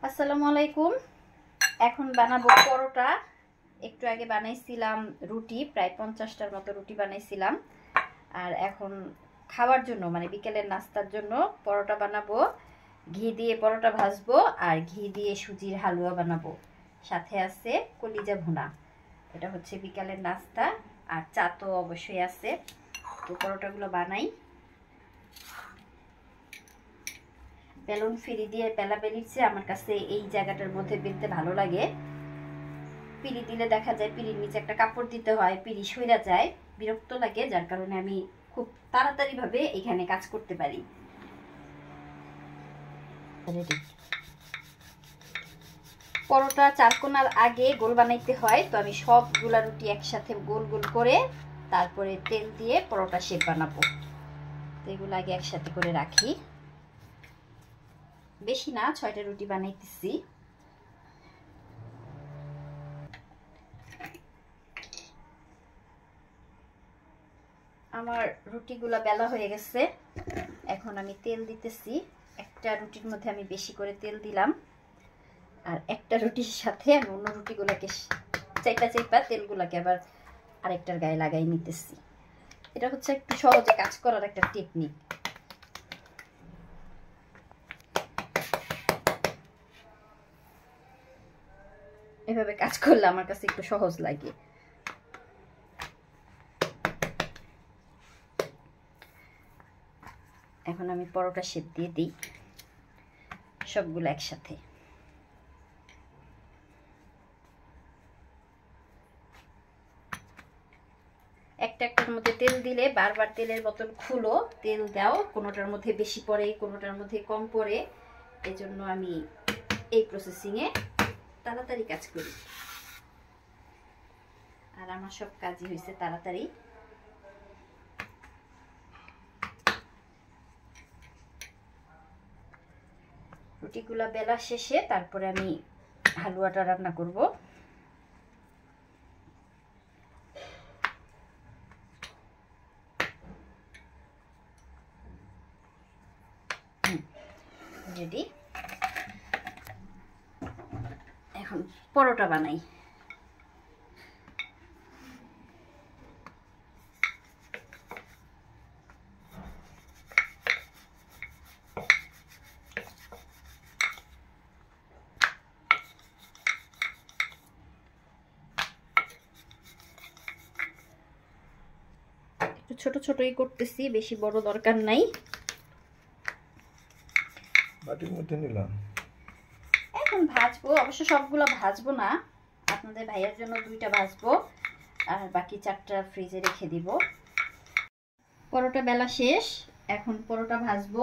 আসসালামু আলাইকুম। এখন বানাবো পরোটা। একটু আগে বানাইছিলাম রুটি, প্রায় 50টার মতো রুটি বানাইছিলাম। আর এখন খাওয়ার জন্য মানে বিকেলের নাস্তার জন্য পরোটা বানাবো। ঘি দিয়ে পরোটা ভাজবো আর ঘি দিয়ে সুজির হালুয়া বানাবো। সাথে আছে কলিজা ভুনা। এটা হচ্ছে বিকেলের নাস্তা। আর চা তো অবশ্যই আছে। তো পরোটাগুলো বানাই। বেলুন ফিরি দিয়ে পেলা বেলিচ্ছে আমার কাছে এই জায়গাটার মধ্যে বেলতে ভালো লাগে। পিড়ি দিলে দেখা যায় পিড়ির নিচে একটা কাপড় দিতে হয়, পিড়ি সইরা যায়, বিরক্ত লাগে, যার কারণে আমি খুব তাড়াতাড়ি ভাবে এখানে কাজ করতে পারি। পরোটা চারকোনার আগে গোল বানাইতে হয়, তো আমি সবগুলা রুটি একসাথে গোল গোল করে তারপরে তেল দিয়ে পরোটা শেপ বানাবো। তো এগুলো আগে একসাথে করে রাখি। বেশি না, 6টা রুটি বানাইতেছি। আমার রুটিগুলা বেলা হয়ে গেছে। এখন আমি তেল দিতেছি। একটা রুটির মধ্যে আমি বেশি করে তেল দিলাম, আর একটা রুটির সাথে আমি অন্য রুটিগুলাকে চাইপা চাইপা তেলগুলাকে আবার আরেকটার গায়ে লাগাই নিতেছি। এটা হচ্ছে একটু সহজে কাজ করার একটা টেকনিক। এভাবে কাজ করলে আমার কাছে একটু সহজ লাগে। এখন আমি পরোটা শেপ দিয়ে দিই সবগুলো একসাথে। একটা একটার মধ্যে তেল দিলে বারবার তেলের বোতল খুলো, তেল দাও, কোনোটার মধ্যে বেশি পড়ে কোনোটার মধ্যে কম পড়ে। এজন্য আমি এই প্রসেসিংয়ে তাড়াতাড়ি কাজ করি, আর আমার সব কাজই হয়েছে তাড়াতাড়ি। রুটিগুলা বেলা শেষে তারপরে আমি হালুয়াটা রান্না করব। রেডি। এখন পরোটা বানাই। ছোট ছোটই করতেছি, বেশি বড় দরকার নাই। বাটির মধ্যে নিলাম। এখন ভাজবো, অবশ্য সবগুলো ভাজবো না, আপনাদের ভাইয়ের জন্য 2টা ভাজবো আর বাকি 4টা ফ্রিজে রেখে দিব। পরোটা বেলা শেষ, এখন পরোটা ভাজবো।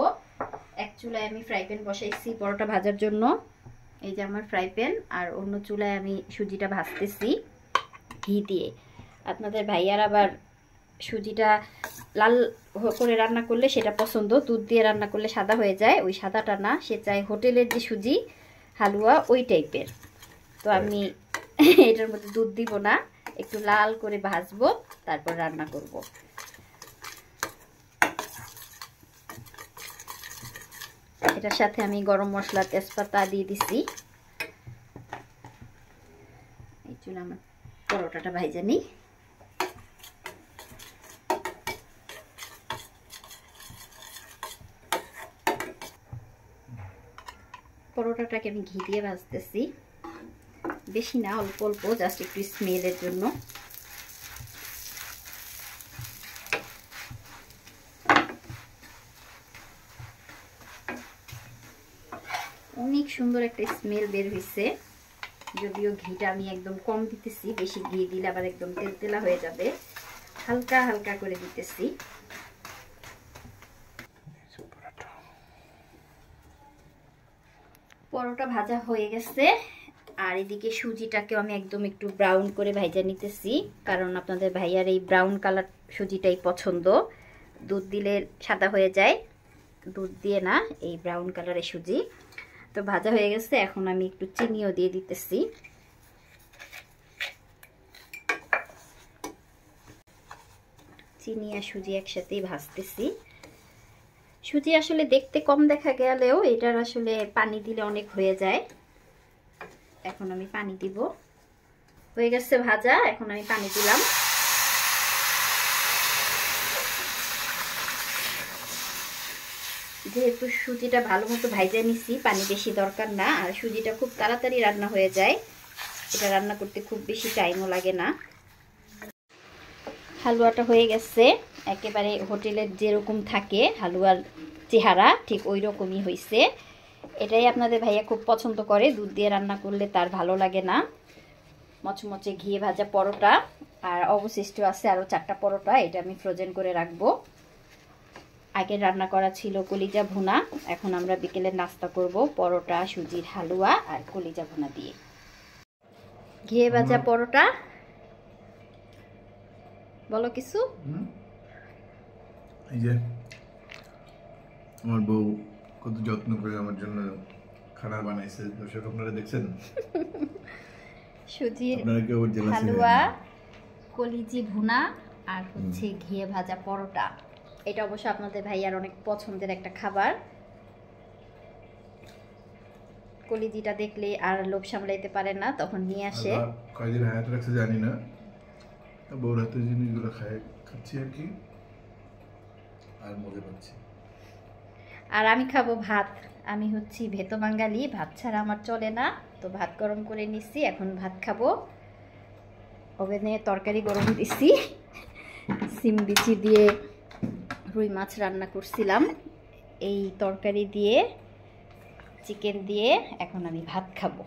এক চুলায় আমি ফ্রাই প্যান বসাইছি পরোটা ভাজার জন্য। এই যে আমার ফ্রাই প্যান, আর অন্য চুলায় আমি সুজিটা ভাজতেছি ঘি দিয়ে। আপনাদের ভাইয়ার আবার সুজিটা লাল করে রান্না করলে সেটা পছন্দ, দুধ দিয়ে রান্না করলে সাদা হয়ে যায়, ওই সাদাটা না, সে চায় হোটেলের যে সুজি হালুয়া ওই টাইপের। তো আমি এটার মধ্যে দুধ দিব না, একটু লাল করে ভাজবো, তারপর রান্না করব। এটার সাথে আমি গরম মশলা তেজপাতা দিয়ে দিছি। এই জন্য আমার পরোটাটা ভাইজা নিই। পরোটাটাকে আমি ঘি দিয়ে ভাজতেছি, বেশি না, অল্প অল্প, জাস্ট একটু স্মেলের জন্য। অনেক সুন্দর একটা স্মেল বের হয়েছে, যদিও ঘিটা আমি একদম কম দিতেছি, বেশি ঘি দিলে আবার একদম তেলতেলা হয়ে যাবে। হালকা হালকা করে দিতেছি। পরোটা ভাজা হয়ে গেছে, আর এদিকে সুজিটাকেও আমি একদম একটু ব্রাউন করে ভাজা নিতেছি, কারণ আপনাদের ভাইয়ার এই ব্রাউন কালার সুজিটাই পছন্দ। দুধ দিলে সাদা হয়ে যায়, দুধ দিয়ে না, এই ব্রাউন কালারের সুজি। তো ভাজা হয়ে গেছে, এখন আমি একটু চিনিও দিয়ে দিতেছি। চিনি আর সুজি একসাথেই ভাজতেছি। সুজি আসলে দেখতে কম দেখা গেলেও এটার আসলে পানি দিলে অনেক হয়ে যায়, এখন আমি পানি দিব। হয়ে গেছে ভাজা, এখন আমি পানি দিলাম। যেহেতু সুজিটা ভালো মতো ভাইজা নিছি, পানি বেশি দরকার না, আর সুজিটা খুব তাড়াতাড়ি রান্না হয়ে যায়, এটা রান্না করতে খুব বেশি টাইমও লাগে না। হালুয়াটা হয়ে গেছে, একেবারে হোটেলের যেরকম থাকে হালুয়ার চেহারা ঠিক ওই রকমই হয়েছে। এটাই আপনাদের ভাইয়া খুব পছন্দ করে, দুধ দিয়ে রান্না করলে তার ভালো লাগে না। মচমচে ঘিয়ে ভাজা পরোটা, আর অবশিষ্ট আছে আরও 4টা পরোটা, এটা আমি ফ্রোজেন করে রাখবো। আগে রান্না করা ছিল কলিজা ভুনা, এখন আমরা বিকেলে নাস্তা করব পরোটা, সুজির হালুয়া আর কলিজা ভুনা দিয়ে। ঘিয়ে ভাজা পরোটা, বলো কিছু। এই যে আমার বউ কত যত্ন করে আমার জন্য খানা বানাইছে, দর্শক আপনারা দেখছেন। সুজির হালুয়া, কলিজি ভুনা আর হচ্ছে ঘিয়ে ভাজা পরোটা। এটা অবশ্য আপনাদের ভাইয়ার অনেক পছন্দের একটা খাবার। কলিজিটা দেখলে আর লোভ সামলাইতে পারে না, তখন নিয়ে আসে। কয়দিন হায়াত রাখছে জানি না, বউর হাতে জিনিসগুলো খাচ্ছি আর কি, আর মজা পাচ্ছি। আর আমি খাবো ভাত, আমি হচ্ছি ভেতো বাঙালি, ভাত ছাড়া আমার চলে না। তো ভাত গরম করে নিচ্ছি, এখন ভাত খাবো। ওভেনে তরকারি গরম দিছি, সিম বিচি দিয়ে রুই মাছ রান্না করছিলাম, এই তরকারি দিয়ে চিকেন দিয়ে এখন আমি ভাত খাবো।